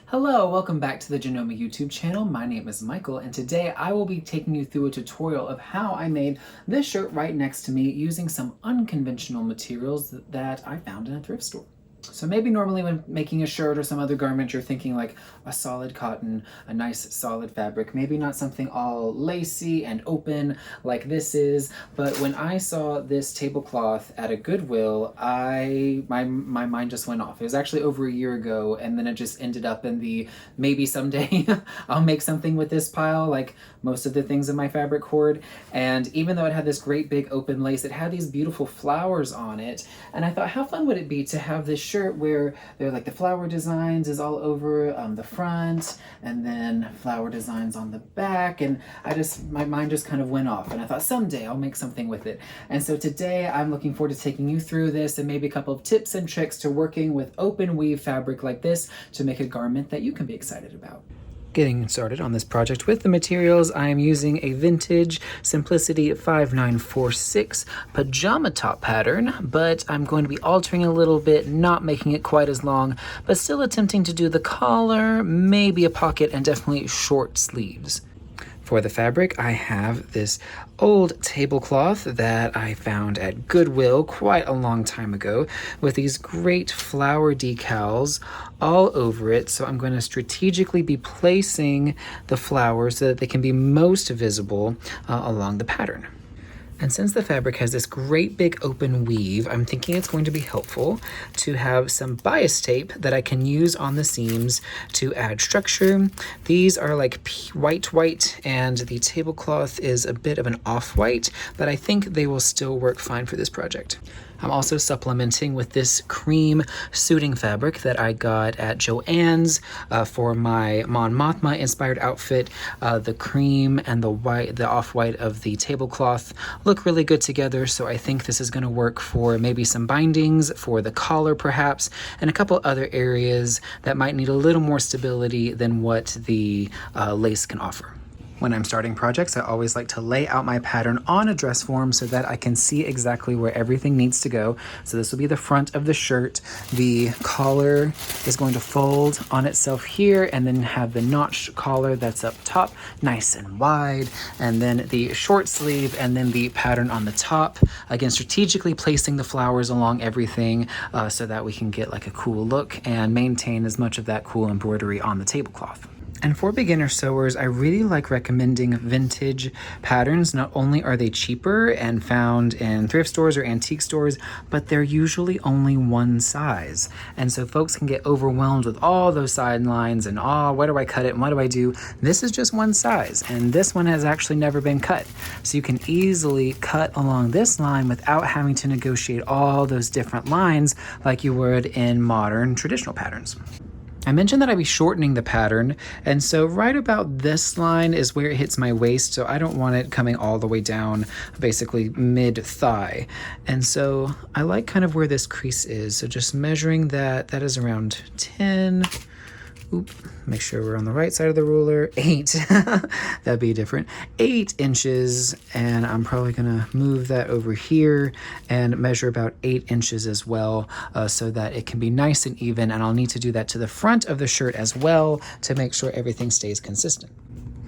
Hello, welcome back to the Janome YouTube channel. My name is Michael, and today I will be taking you through a tutorial of how I made this shirt right next to me using some unconventional materials that I found in a thrift store. So maybe normally when making a shirt or some other garment, you're thinking like a solid cotton, a nice solid fabric, maybe not something all lacy and open like this is, but when I saw this tablecloth at a Goodwill, my mind just went off. It was actually over a year ago, and then it just ended up in the maybe someday I'll make something with this pile, like most of the things in my fabric hoard. And even though it had this great big open lace, it had these beautiful flowers on it, and I thought, how fun would it be to have this shirt where they're like the flower designs is all over the front, and then flower designs on the back, and my mind just kind of went off, and I thought someday I'll make something with it. And so today I'm looking forward to taking you through this and maybe a couple of tips and tricks to working with open weave fabric like this to make a garment that you can be excited about. Getting started on this project with the materials, I am using a vintage Simplicity 5946 pajama top pattern, but I'm going to be altering a little bit, not making it quite as long, but still attempting to do the collar, maybe a pocket, and definitely short sleeves. For the fabric, I have this old tablecloth that I found at Goodwill quite a long time ago with these great flower decals all over it. So I'm going to strategically be placing the flowers so that they can be most visible along the pattern. And since the fabric has this great big open weave, I'm thinking it's going to be helpful to have some bias tape that I can use on the seams to add structure. These are like white, and the tablecloth is a bit of an off-white, but I think they will still work fine for this project. I'm also supplementing with this cream suiting fabric that I got at Joann's for my Mon Mothma inspired outfit. The cream and the off-white of the tablecloth look really good together, so I think this is going to work for maybe some bindings, for the collar perhaps, and a couple other areas that might need a little more stability than what the lace can offer. When I'm starting projects, I always like to lay out my pattern on a dress form so that I can see exactly where everything needs to go. So this will be the front of the shirt. The collar is going to fold on itself here and then have the notch collar that's up top, nice and wide, and then the short sleeve and then the pattern on the top. Again, strategically placing the flowers along everything so that we can get like a cool look and maintain as much of that cool embroidery on the tablecloth. And for beginner sewers, I really like recommending vintage patterns. Not only are they cheaper and found in thrift stores or antique stores, but they're usually only one size. And so folks can get overwhelmed with all those sidelines and, oh, where do I cut it and what do I do? This is just one size, and this one has actually never been cut. So you can easily cut along this line without having to negotiate all those different lines like you would in modern traditional patterns. I mentioned that I'd be shortening the pattern, and so right about this line is where it hits my waist, so I don't want it coming all the way down, basically mid-thigh. And so I like kind of where this crease is, so just measuring that is around 10, make sure we're on the right side of the ruler, 8, that'd be different, 8 inches, and I'm probably gonna move that over here and measure about 8 inches as well, so that it can be nice and even, and I'll need to do that to the front of the shirt as well to make sure everything stays consistent.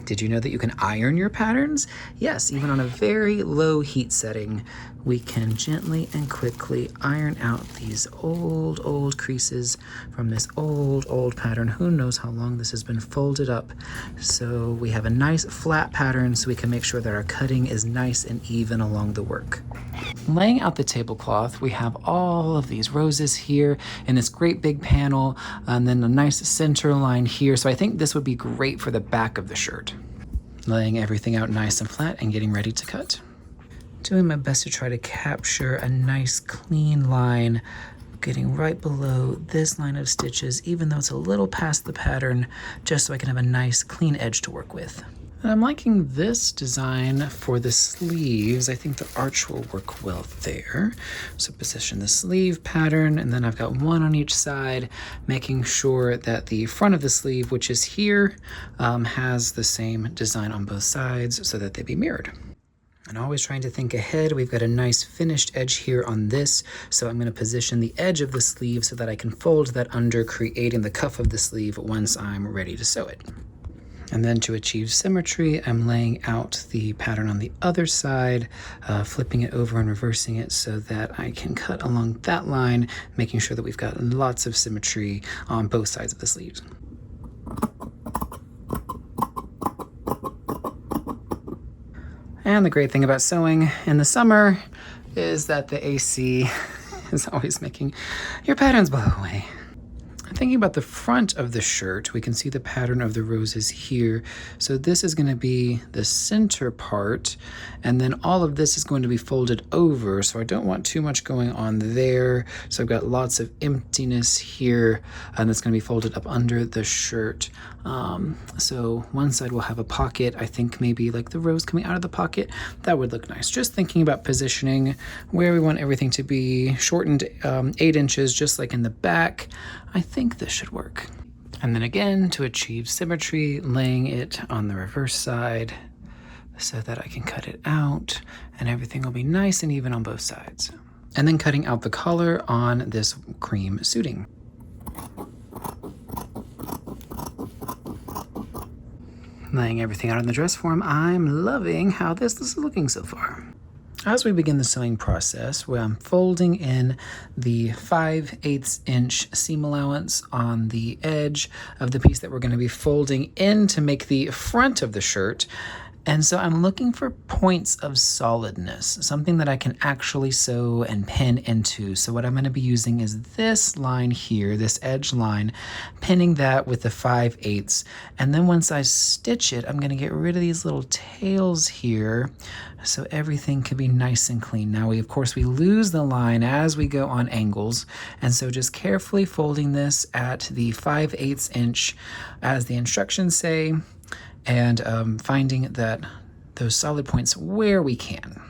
Did you know that you can iron your patterns? Yes, even on a very low heat setting, we can gently and quickly iron out these old creases from this old pattern. Who knows how long this has been folded up. So we have a nice flat pattern so we can make sure that our cutting is nice and even along the work. Laying out the tablecloth, we have all of these roses here in this great big panel, and then a nice center line here. So I think this would be great for the back of the shirt. Laying everything out nice and flat and getting ready to cut. Doing my best to try to capture a nice clean line, getting right below this line of stitches, even though it's a little past the pattern, just so I can have a nice clean edge to work with. And I'm liking this design for the sleeves. I think the arch will work well there. So position the sleeve pattern, and then I've got one on each side, making sure that the front of the sleeve, which is here, has the same design on both sides so that they be mirrored. And always trying to think ahead. We've got a nice finished edge here on this, so I'm going to position the edge of the sleeve so that I can fold that under, creating the cuff of the sleeve once I'm ready to sew it. And then to achieve symmetry, I'm laying out the pattern on the other side, flipping it over and reversing it so that I can cut along that line, making sure that we've got lots of symmetry on both sides of the sleeves. And the great thing about sewing in the summer is that the AC is always making your patterns blow away. Thinking about the front of the shirt, we can see the pattern of the roses here. So this is going to be the center part, and then all of this is going to be folded over. So I don't want too much going on there. So I've got lots of emptiness here, and that's going to be folded up under the shirt. So one side will have a pocket. I think maybe like the rose coming out of the pocket. That would look nice. Just thinking about positioning where we want everything to be. Shortened 8 inches, just like in the back. I think this should work. And then again, to achieve symmetry, laying it on the reverse side so that I can cut it out and everything will be nice and even on both sides. And then cutting out the collar on this cream suiting. Laying everything out in the dress form, I'm loving how this is looking so far. As we begin the sewing process, where I'm folding in the 5/8 inch seam allowance on the edge of the piece that we're going to be folding in to make the front of the shirt. And so I'm looking for points of solidness, something that I can actually sew and pin into. So what I'm going to be using is this line here, this edge line, pinning that with the 5/8. And then once I stitch it, I'm going to get rid of these little tails here so everything can be nice and clean. Now, of course, we lose the line as we go on angles. And so just carefully folding this at the 5/8 inch as the instructions say, and finding that those solid points where we can.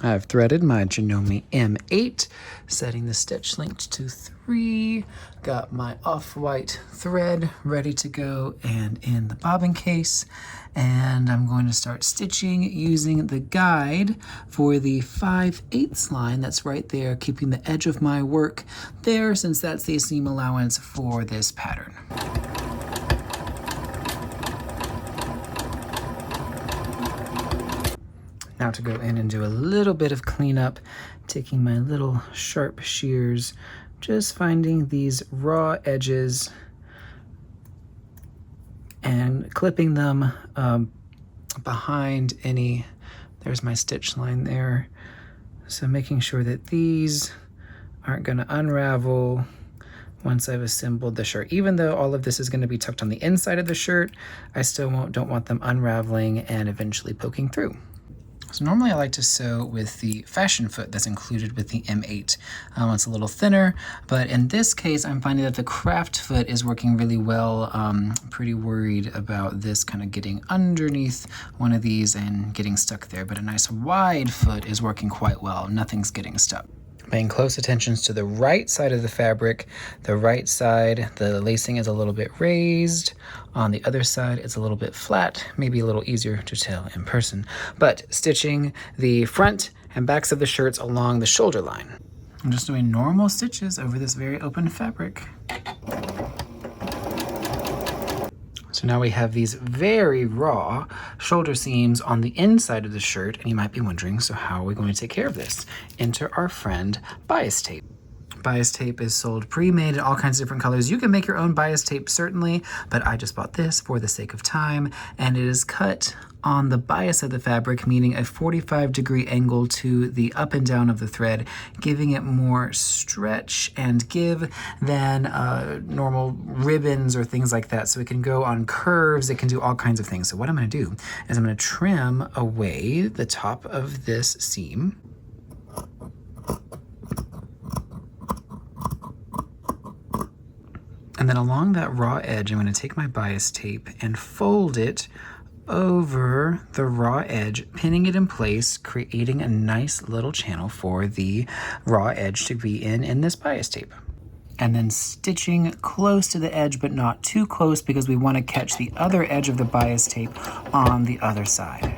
I've threaded my Janome M8, setting the stitch length to 3, got my off-white thread ready to go and in the bobbin case, and I'm going to start stitching using the guide for the 5/8 line that's right there, keeping the edge of my work there since that's the seam allowance for this pattern. Now to go in and do a little bit of cleanup, taking my little sharp shears, just finding these raw edges and clipping them behind any, there's my stitch line there. So making sure that these aren't going to unravel once I've assembled the shirt. Even though all of this is going to be tucked on the inside of the shirt, I still don't want them unraveling and eventually poking through. So normally I like to sew with the fashion foot that's included with the M8. It's a little thinner, but in this case I'm finding that the craft foot is working really well. I'm pretty worried about this kind of getting underneath one of these and getting stuck there, but a nice wide foot is working quite well. Nothing's getting stuck. Paying close attention to the right side of the fabric. The right side, the lacing is a little bit raised. On the other side, it's a little bit flat, maybe a little easier to tell in person. But stitching the front and backs of the shirts along the shoulder line. I'm just doing normal stitches over this very open fabric. So now we have these very raw shoulder seams on the inside of the shirt, and you might be wondering, so how are we going to take care of this? Enter our friend bias tape. Bias tape is sold pre-made in all kinds of different colors. You can make your own bias tape, certainly, but I just bought this for the sake of time, and it is cut on the bias of the fabric, meaning a 45-degree angle to the up and down of the thread, giving it more stretch and give than normal ribbons or things like that. So it can go on curves, it can do all kinds of things. So what I'm gonna do is I'm gonna trim away the top of this seam. And then along that raw edge, I'm going to take my bias tape and fold it over the raw edge, pinning it in place, creating a nice little channel for the raw edge to be in this bias tape. And then stitching close to the edge, but not too close because we want to catch the other edge of the bias tape on the other side.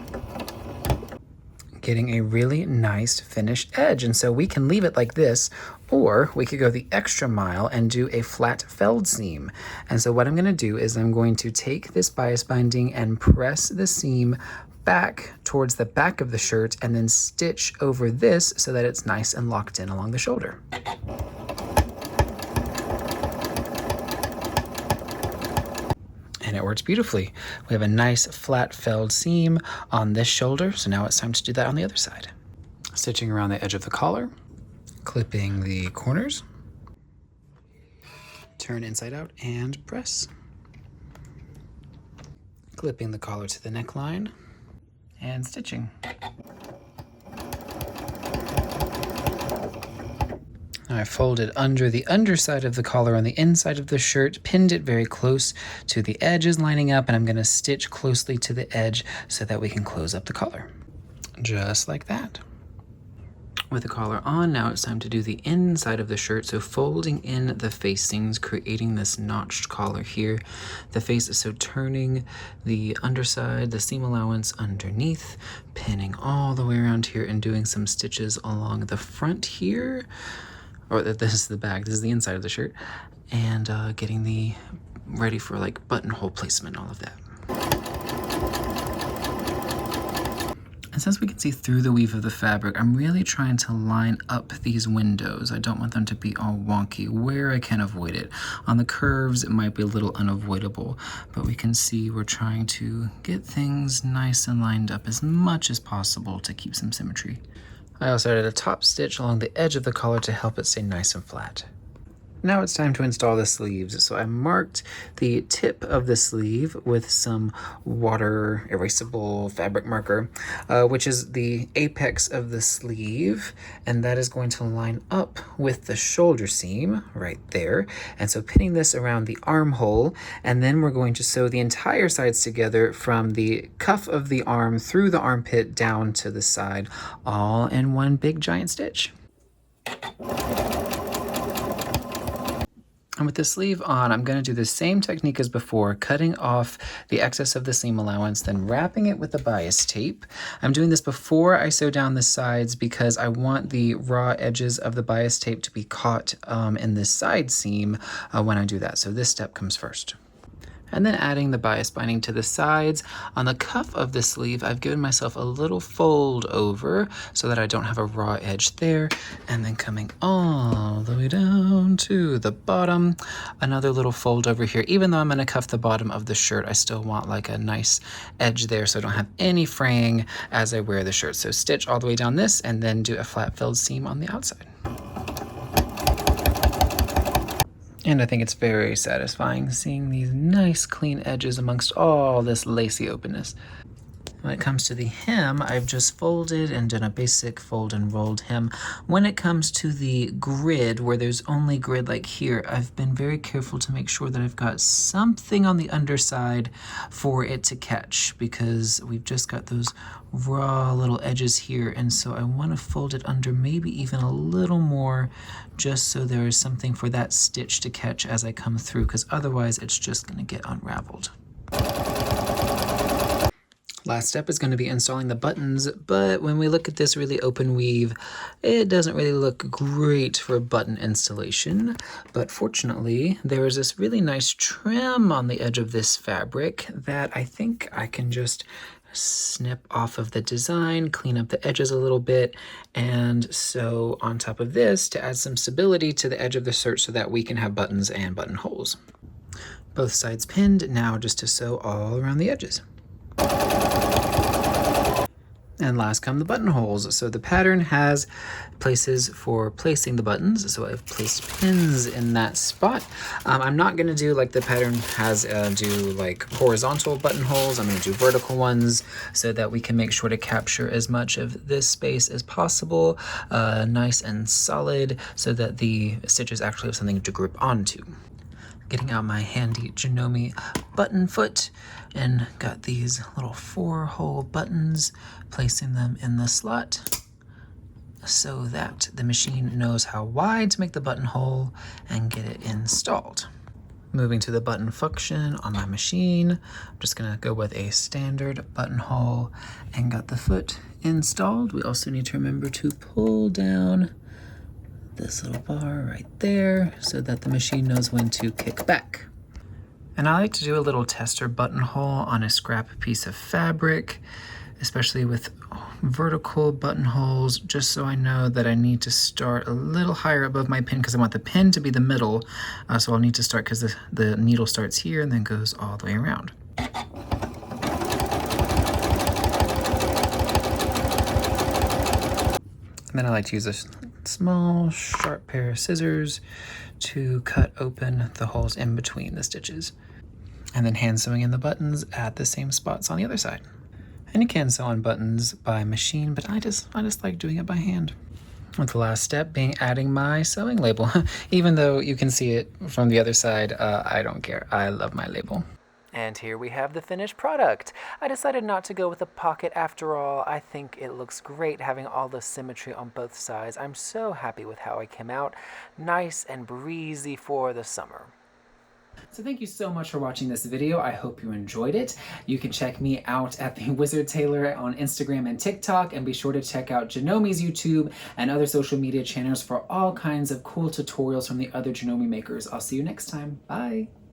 getting a really nice finished edge. And so we can leave it like this, or we could go the extra mile and do a flat felled seam. And so what I'm gonna do is I'm going to take this bias binding and press the seam back towards the back of the shirt and then stitch over this so that it's nice and locked in along the shoulder. And it works beautifully. We have a nice flat felled seam on this shoulder, so now it's time to do that on the other side. Stitching around the edge of the collar, clipping the corners, turn inside out and press. Clipping the collar to the neckline and stitching. I folded under the underside of the collar on the inside of the shirt, pinned it very close to the edges lining up, and I'm going to stitch closely to the edge so that we can close up the collar. Just like that. With the collar on, now it's time to do the inside of the shirt, so folding in the facings, creating this notched collar here. The face, so turning the underside, the seam allowance underneath, pinning all the way around here and doing some stitches along the front here. Or this is the back, this is the inside of the shirt, and getting the ready for like buttonhole placement, all of that. And since we can see through the weave of the fabric, I'm really trying to line up these windows. I don't want them to be all wonky where I can avoid it. On the curves, it might be a little unavoidable, but we can see we're trying to get things nice and lined up as much as possible to keep some symmetry. I also added a top stitch along the edge of the collar to help it stay nice and flat. Now it's time to install the sleeves. So I marked the tip of the sleeve with some water erasable fabric marker, which is the apex of the sleeve, and that is going to line up with the shoulder seam right there. And so pinning this around the armhole, and then we're going to sew the entire sides together from the cuff of the arm through the armpit down to the side, all in one big giant stitch. And with the sleeve on, I'm going to do the same technique as before, cutting off the excess of the seam allowance, then wrapping it with the bias tape. I'm doing this before I sew down the sides because I want the raw edges of the bias tape to be caught in the side seam when I do that. So this step comes first. And then adding the bias binding to the sides. On the cuff of the sleeve, I've given myself a little fold over so that I don't have a raw edge there. And then coming all the way down to the bottom, another little fold over here. Even though I'm going to cuff the bottom of the shirt, I still want like a nice edge there so I don't have any fraying as I wear the shirt. So stitch all the way down this and then do a flat filled seam on the outside. And I think it's very satisfying seeing these nice clean edges amongst all this lacy openness. When it comes to the hem, I've just folded and done a basic fold and rolled hem. When it comes to the grid, where there's only grid like here, I've been very careful to make sure that I've got something on the underside for it to catch, because we've just got those raw little edges here, and so I want to fold it under maybe even a little more, just so there is something for that stitch to catch as I come through, because otherwise it's just going to get unraveled. Last step is going to be installing the buttons, but when we look at this really open weave, it doesn't really look great for button installation. But fortunately, there is this really nice trim on the edge of this fabric that I think I can just snip off of the design, clean up the edges a little bit, and sew on top of this to add some stability to the edge of the shirt so that we can have buttons and buttonholes. Both sides pinned, now just to sew all around the edges. And last come the buttonholes. So the pattern has places for placing the buttons, so I've placed pins in that spot. I'm not going to do like the pattern has do like horizontal buttonholes. I'm going to do vertical ones so that we can make sure to capture as much of this space as possible, nice and solid, so that the stitches actually have something to grip onto. Getting out my handy Janome button foot and got these little 4-hole buttons, placing them in the slot so that the machine knows how wide to make the buttonhole and get it installed. Moving to the button function on my machine, I'm just gonna go with a standard buttonhole and got the foot installed. We also need to remember to pull down this little bar right there so that the machine knows when to kick back. And I like to do a little tester buttonhole on a scrap piece of fabric, especially with vertical buttonholes, just so I know that I need to start a little higher above my pin because I want the pin to be the middle. So I'll need to start because the needle starts here and then goes all the way around. And then I like to use a small, sharp pair of scissors to cut open the holes in between the stitches. And then hand sewing in the buttons at the same spots on the other side. And you can sew on buttons by machine, but I just like doing it by hand. With the last step being adding my sewing label. Even though you can see it from the other side, I don't care. I love my label. And here we have the finished product. I decided not to go with a pocket after all. I think it looks great having all the symmetry on both sides. I'm so happy with how I came out. Nice and breezy for the summer. So thank you so much for watching this video. I hope you enjoyed it. You can check me out at the Wizard Tailor on Instagram and TikTok, and be sure to check out Janome's YouTube and other social media channels for all kinds of cool tutorials from the other Janome makers. I'll see you next time. Bye.